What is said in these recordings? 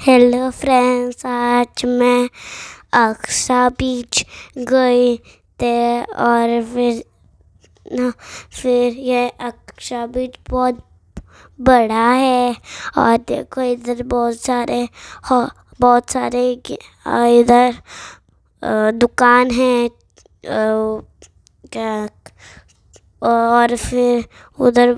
Hello friends, आज मैं अक्सा बीच गई थे और फिर ये अक्सा बीच बहुत बड़ा है। और देखो इधर बहुत सारे इधर दुकान है। क्या और फिर उधर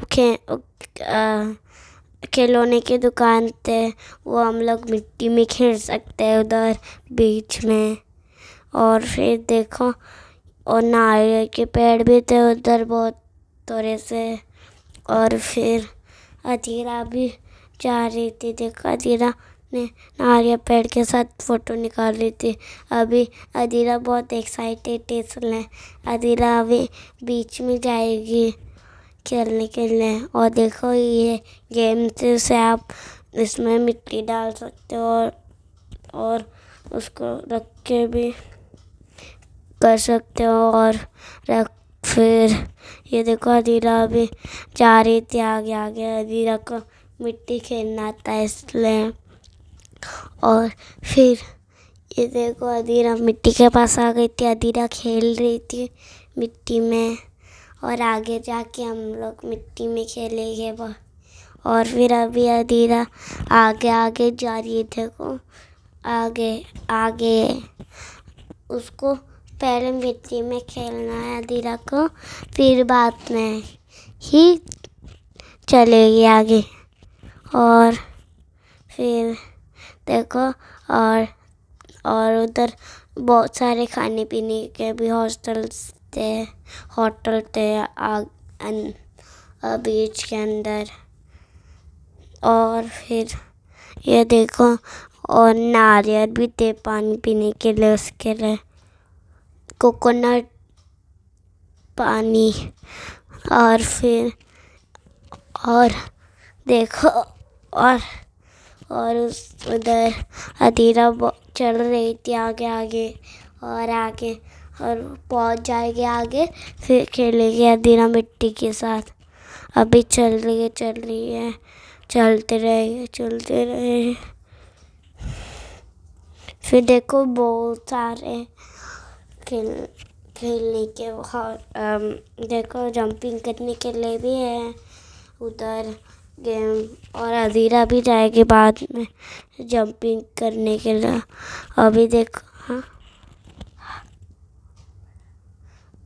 खिलौने की दुकान थे, वो हम लोग मिट्टी में खेल सकते हैं उधर बीच में। और फिर देखो और नारियल के पेड़ भी थे उधर बहुत थोड़े से। और फिर अधीरा भी जा रही थी। देखो अधीरा ने नारियल पेड़ के साथ फ़ोटो निकाल रही थी। अभी अधीरा बहुत एक्साइटेड है, इसलिए अधीरा अभी बीच में जाएगी खेलने के लिए। और देखो ये गेम से आप इसमें मिट्टी डाल सकते हो और उसको रख के भी कर सकते हो। और फिर ये देखो अधीरा भी जा रही थी आगे आगे। अधीरा को मिट्टी खेलना आता है इसलिए। और फिर ये देखो अधीरा मिट्टी के पास आ गई थी। अधीरा खेल रही थी मिट्टी में और आगे जाके हम लोग मिट्टी में खेलेंगे वो। और फिर अभी अधीरा आगे आगे जा रही है। देखो आगे आगे उसको पहले मिट्टी में खेलना है अधीरा को, फिर बाद में ही चलेगी आगे। और फिर देखो और उधर बहुत सारे खाने पीने के भी होटल थे बीच के अंदर। और फिर ये देखो और नारियल भी थे पानी पीने के लिए, उसके लिए कोकोनट पानी। और फिर और देखो और उधर अधीरा चल रही थी आगे आगे और पहुंच जाएगी आगे, फिर खेलेगी अधीरा मिट्टी के साथ। अभी चल रही है चलते रहे। फिर देखो बहुत सारे खेलने के देखो जंपिंग करने के लिए भी है उधर गेम। और अधीरा भी जाएगी बाद में जंपिंग करने के लिए। अभी देखो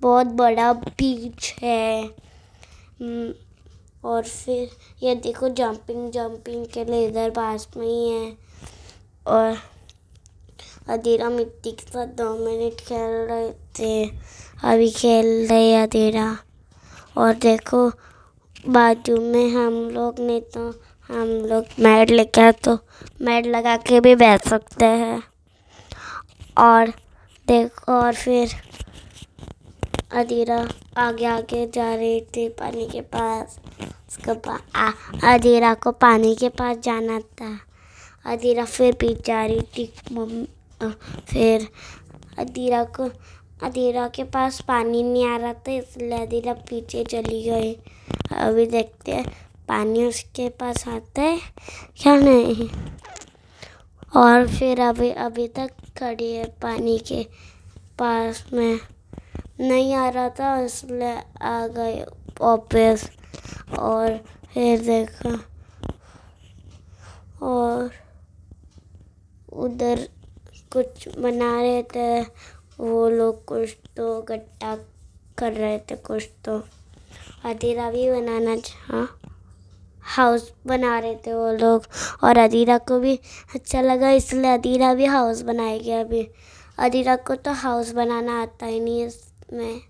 बहुत बड़ा बीच है। और फिर ये देखो जंपिंग के लिए इधर पास में ही है। और अधीरा मिट्टी के साथ 2 मिनट खेल रहे थे, अभी खेल रहे अधीरा। और देखो बाजू में हम लोग मैट लेके आए तो मैट लगा के भी बैठ सकते हैं। और देखो और फिर अधीरा आगे आगे जा रही थी पानी के पास। अधीरा को पानी के पास जाना था। अधीरा फिर पीछे जा रही थी। फिर अधीरा के पास पानी नहीं आ रहा था, इसलिए अधीरा पीछे चली गई। अभी देखते हैं पानी उसके पास आता है क्या नहीं। और फिर अभी तक खड़ी है पानी के पास में, नहीं आ रहा था इसलिए आ गए वापस। और फिर देखा और उधर कुछ बना रहे थे वो लोग, कुछ तो गट्टा कर रहे थे, कुछ तो अधीरा भी हाउस बना रहे थे वो लोग। और अधीरा को भी अच्छा लगा इसलिए अधीरा भी हाउस बनाएगी। अभी अधीरा को तो हाउस बनाना आता ही नहीं इसमें,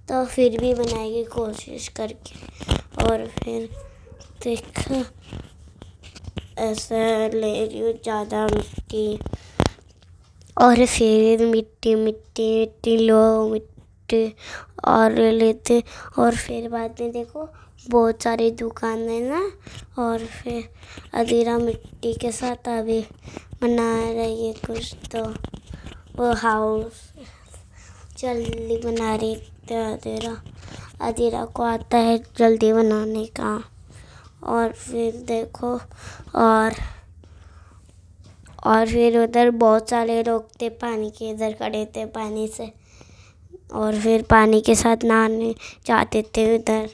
तो फिर भी बनाएगी कोशिश करके। और फिर देखो ऐसा ले रही हूँ ज़्यादा मिट्टी। और फिर मिट्टी लो मिट्टी और लेते। और फिर बाद में देखो बहुत सारी दुकान है ना। और फिर अधीरा मिट्टी के साथ अभी बना रही है कुछ तो वो हाउस जल्दी बना रही थी। अधीरा को आता है जल्दी बनाने का। और फिर देखो और फिर उधर बहुत सारे लोग थे पानी के इधर खड़े थे पानी से, और फिर पानी के साथ नहाने जाते थे उधर।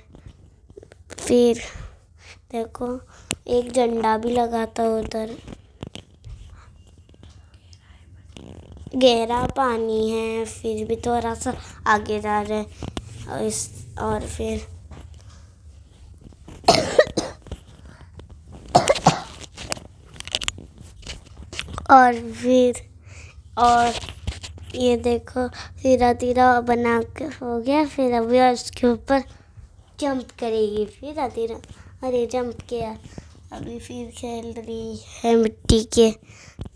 फिर देखो एक झंडा भी लगा था उधर। गहरा पानी है, फिर भी थोड़ा सा आगे जा रहे और फिर और ये देखो धीरे धीरे बना के हो गया। फिर अभी उसके ऊपर जंप करेगी फिर धीरे। अरे जंप किया। अभी फिर खेल रही है मिट्टी के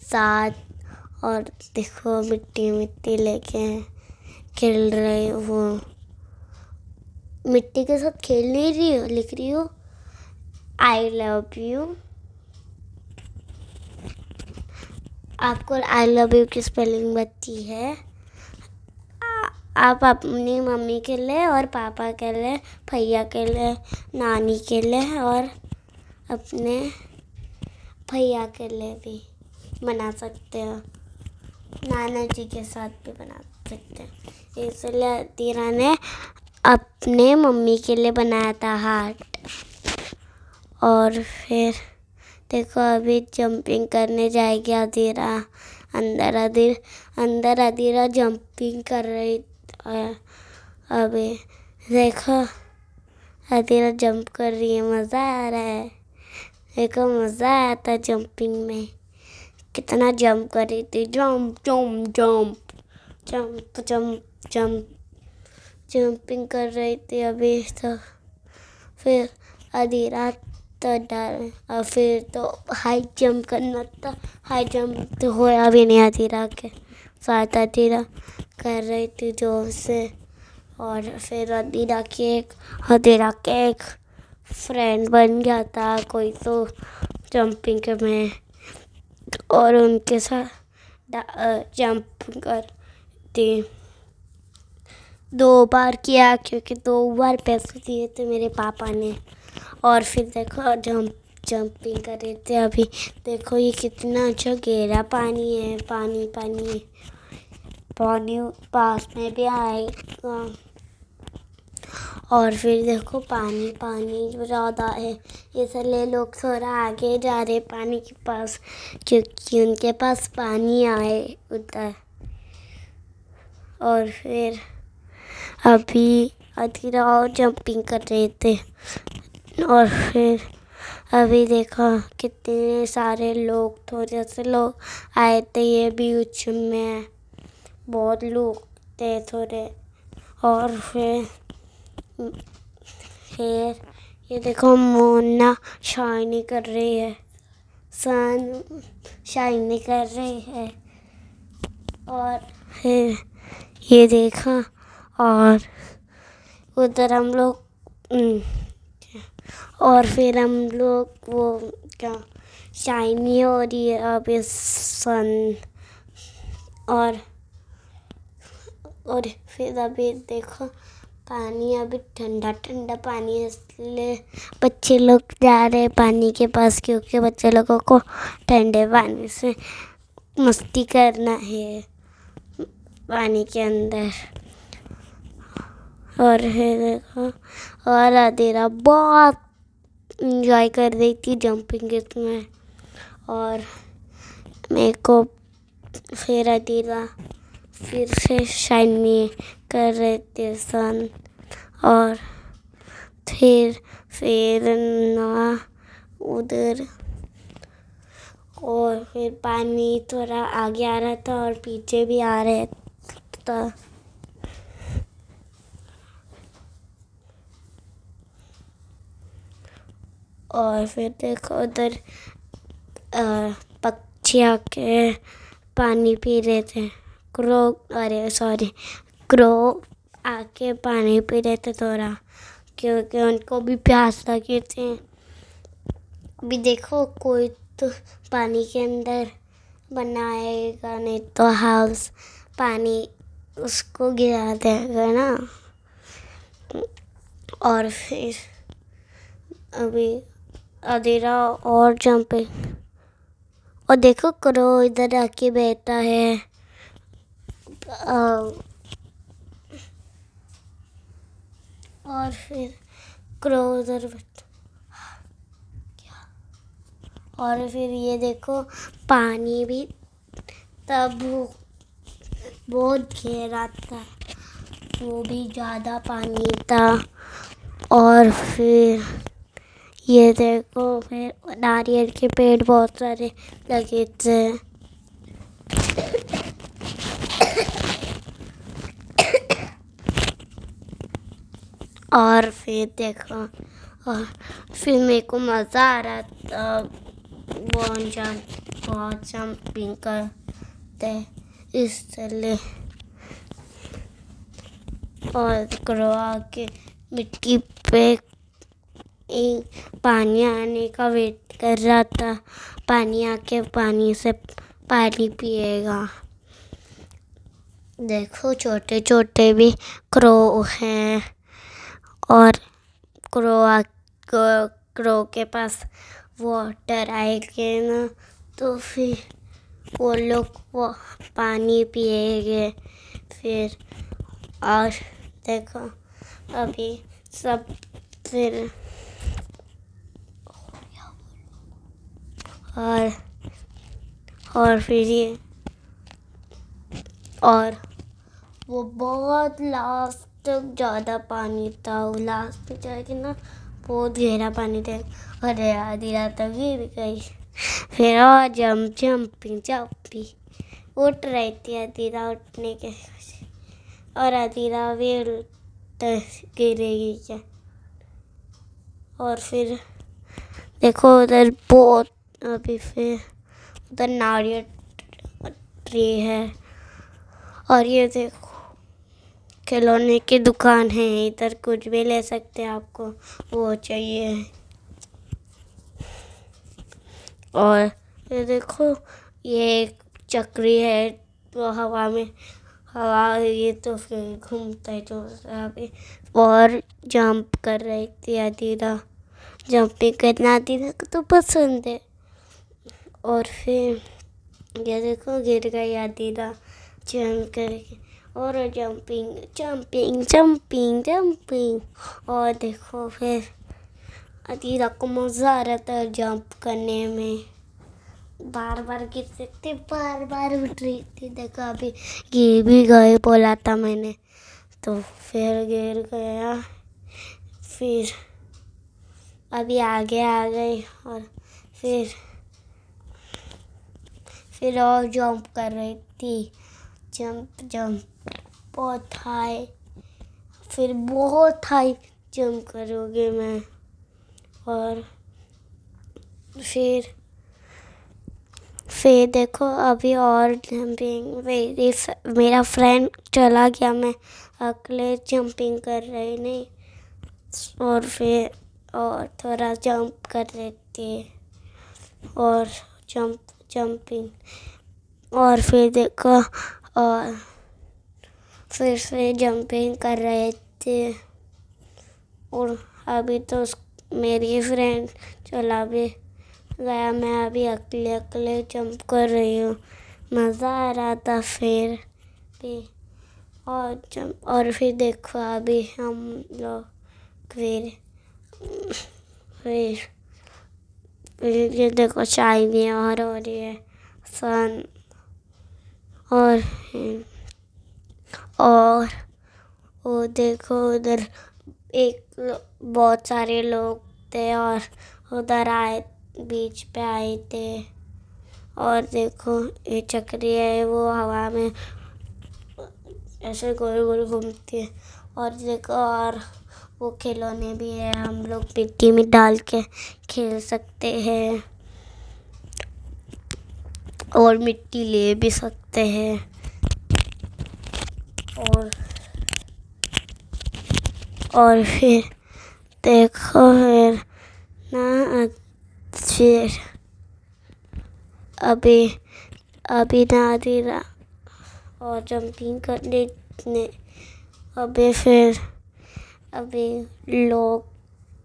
साथ, और देखो मिट्टी लेके खेल रहे हो। मिट्टी के साथ खेल नहीं रही हो, लिख रही हो आई लव यू। आपको आई लव यू की स्पेलिंग बताती है। आप अपनी मम्मी के लिए और पापा के लिए, भैया के लिए, नानी के लिए और अपने भैया के लिए भी बना सकते हो। नाना जी के साथ भी बना सकते हैं। इसलिए अदीरा ने अपने मम्मी के लिए बनाया था हार्ट। और फिर देखो अभी जंपिंग करने जाएगी अदीरा। अंदर अदीरा जंपिंग कर रही है। अभी देखो अदीरा जंप कर रही है, मज़ा आ रहा है। देखो मज़ा आता है जंपिंग में। कितना जंप कर रही थी, jump jump jump jump jump jump jumping कर रही थी अभी तो। फिर अदीरा तो डर, और फिर तो हाई जंप करना था। हाई जंप तो होया भी नहीं अदीरा के साथ। अदीरा कर रही थी जोर से। और फिर अदीरा के एक फ्रेंड बन गया था कोई तो जंपिंग में, और उनके साथ जंप करती। 2 बार किया क्योंकि 2 बार पैसे दिए थे मेरे पापा ने। और फिर देखो जंपिंग कर रहे थे। अभी देखो ये कितना अच्छा गहरा पानी है। पानी पास में भी आएगा। और फिर देखो पानी ज़्यादा है, इसलिए लोग थोड़ा आगे जा रहे पानी के पास, क्योंकि उनके पास पानी आए उधर। और फिर अभी अदीरा और जंपिंग कर रहे थे। और फिर अभी देखो कितने सारे लोग, थोड़े से लोग आए थे। ये बीच में बहुत लोग थे थोड़े। और फिर ये देखो मोना शाइनी कर रही है, सन शाइनी कर रही है। और फिर ये देखा, और उधर हम लोग और फिर हम लोग वो क्या शाइनी हो रही है अभी सन। और फिर अभी देखो पानी अभी ठंडा ठंडा पानी है, इसलिए बच्चे लोग जा रहे हैं पानी के पास, क्योंकि बच्चे लोगों को ठंडे पानी से मस्ती करना है पानी के अंदर। और फिर देखो और अदीरा बहुत इंजॉय कर रही थी जंपिंग इसमें। और मेरे को फिर अदीरा फिर से शाइनी कर रहे थे सन। और फिर ना उधर, और फिर पानी थोड़ा आगे आ रहा था और पीछे भी आ रहा था। और फिर देखो उधर पक्षी आके पानी पी रहे थे। क्रो आके पानी पी रहे थे थोड़ा, क्योंकि उनको भी प्यास लगी थी। अभी देखो कोई तो पानी के अंदर बनाएगा, नहीं तो हाउस पानी उसको गिरा देगा ना। और फिर अभी अदीरा और जंपिंग और देखो क्रो इधर आके बैठा है। और फिर क्रो उधर और फिर ये देखो पानी भी तब बहुत गहरा था, वो भी ज़्यादा पानी था। और फिर ये देखो फिर नारियल के पेड़ बहुत सारे लगे थे। और फिर देखो और फिर मेरे को मज़ा आ रहा था, बहुत जंपिंग करते इसलिए। और करवा के मिट्टी पे पानी आने का वेट कर रहा था, पानी आके पानी से पानी पिएगा। देखो छोटे छोटे भी क्रो हैं और क्रो के पास वाटर आएंगे ना तो फिर वो लोग वो पानी पिएंगे फिर। और देखो अभी सब फिर और फिर ये और वो बहुत लास्ट तक ज़्यादा पानी था, वो लास्ट पे जाके ना बहुत गहरा पानी था और आधी रात तक गिर गई। फिर और जंपिंग उठ रही थी आधी रात उठने के और आधी रात भी गिरेगी क्या। और फिर देखो उधर बहुत अभी फिर उधर नारियल ट्री है। और ये देखो खिलौने की दुकान है, इधर कुछ भी ले सकते हैं आपको वो चाहिए। और ये देखो ये एक चक्री है, वो हवा में ये तो फिर घूमता है तो अभी और जंप कर रही थी अदीरा, जंपिंग करना अदीरा को तो पसंद है। और फिर ये देखो गिर गई अदीरा जंप करके और जंपिंग। और देखो फिर अदीरा को मज़ा आ रहा था जंप करने में, बार बार गिरते थे, बार बार उठ रही थी। देखो अभी गिर भी गए बोला था मैंने तो फिर गिर गया। फिर अभी आगे आ गई और फिर और जंप कर रही थी, जंप बहुत हाई, फिर बहुत हाई जंप करोगे मैं। और फिर देखो अभी और जंपिंग मेरा फ्रेंड चला गया, मैं अकेले जंपिंग कर रही नहीं। और फिर और थोड़ा जंप कर रही थी और जंपिंग। और फिर देखो और फिर से जंपिंग कर रहे थे। और अभी तो मेरी फ्रेंड चला भी गया, मैं अभी अकेले जंप कर रही हूँ, मज़ा आ रहा था फिर भी। और फिर देखो अभी हम लोग फिर ये देखो शाइनी और हो रही है सन। और वो देखो उधर बहुत सारे लोग थे और उधर बीच पे आए थे। और देखो ये चक्री है, वो हवा में ऐसे गोल गोल घूमती है। और देखो और वो खिलौने भी है, हम लोग मिट्टी में डाल के खेल सकते हैं और मिट्टी ले भी सकते हैं। और फिर देखो फिर ना फिर अभी ना दीरा और जंपिंग करने अभी लोग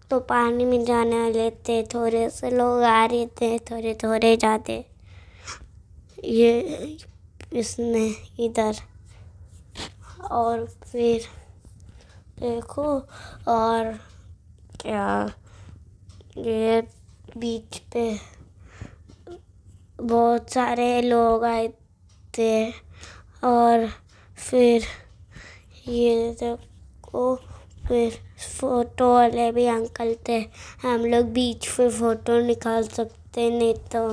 तो पानी में जाने वाले थे, थोड़े से लोग आ रहे थे, थोड़े थोड़े जाते। ये इसमें इधर। और फिर देखो, और क्या, ये बीच पे बहुत सारे लोग आए थे। और फिर ये देखो, फिर फोटो वाले भी अंकल थे। हम लोग बीच पे फोटो निकाल सकते, नहीं तो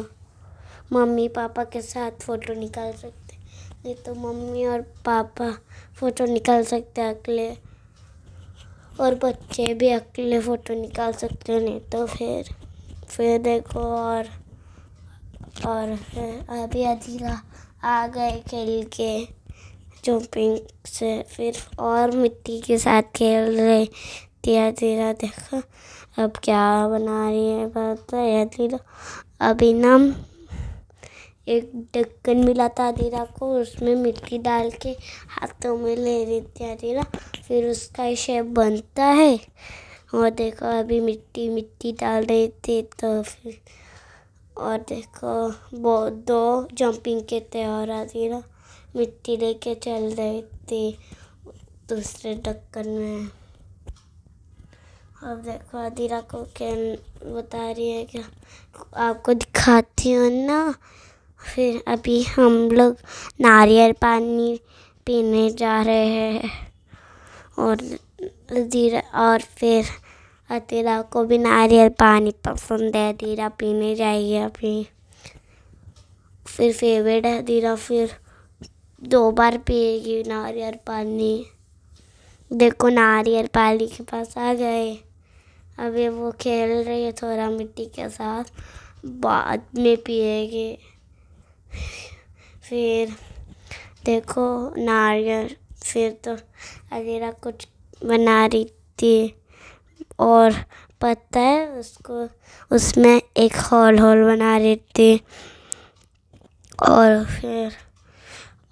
मम्मी पापा के साथ फ़ोटो निकाल सकते, नहीं तो मम्मी और पापा फ़ोटो निकाल सकते अकेले, और बच्चे भी अकेले फ़ोटो निकाल सकते, नहीं तो फिर देखो। और फिर अभी अधीरा आ गए खेल के जंपिंग से, फिर और मिट्टी के साथ खेल रहे थे। अधीरा देखो अब क्या बना रही है, पता है अधीरा? अभी ना एक ढक्कन मिला था अधीरा को, उसमें मिट्टी डाल के हाथों में ले रही थी अधीरा, फिर उसका शेप बनता है। और देखो अभी मिट्टी डाल रही थी, तो फिर और देखो वो 2 जंपिंग के थे और अधीरा मिट्टी लेके चल रही थी दूसरे ढक्कन में। अब देखो अधीरा को क्या बता रही है, क्या आपको दिखाती हूँ ना। फिर अभी हम लोग नारियल पानी पीने जा रहे हैं, और फिर अधीरा को भी नारियल पानी पसंद है, अधीरा पीने जाएगी अभी। फिर फेवरेट है अधीरा, फिर 2 बार पिएगी नारियल पानी। देखो नारियल पानी के पास आ गए, अभी वो खेल रही है थोड़ा मिट्टी के साथ, बाद में पिएगी। फिर देखो नारियल, फिर तो अधीरा कुछ बना रही थी, और पता है उसको, उसमें एक होल बना रही थी। और फिर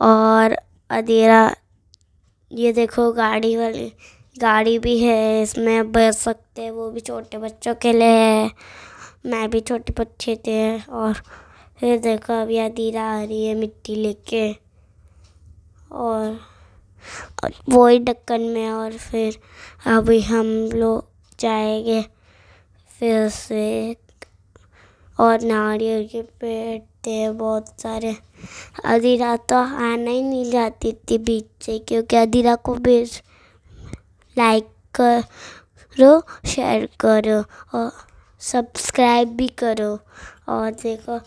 और अधीरा, ये देखो गाड़ी भी है, इसमें बैठ सकते हैं, वो भी छोटे बच्चों के लिए है, मैं भी छोटे बच्चे थे। और फिर देखो अभी अधीरा आ रही है मिट्टी लेके, और वही ढक्कन में। और फिर अभी हम लोग जाएंगे फिर से, और नारियल के पेड़ थे बहुत सारे। अधीरा तो आना ही नहीं जाती थी बीच से, क्योंकि अधीरा को भी लाइक करो, शेयर करो और सब्सक्राइब भी करो। और देखो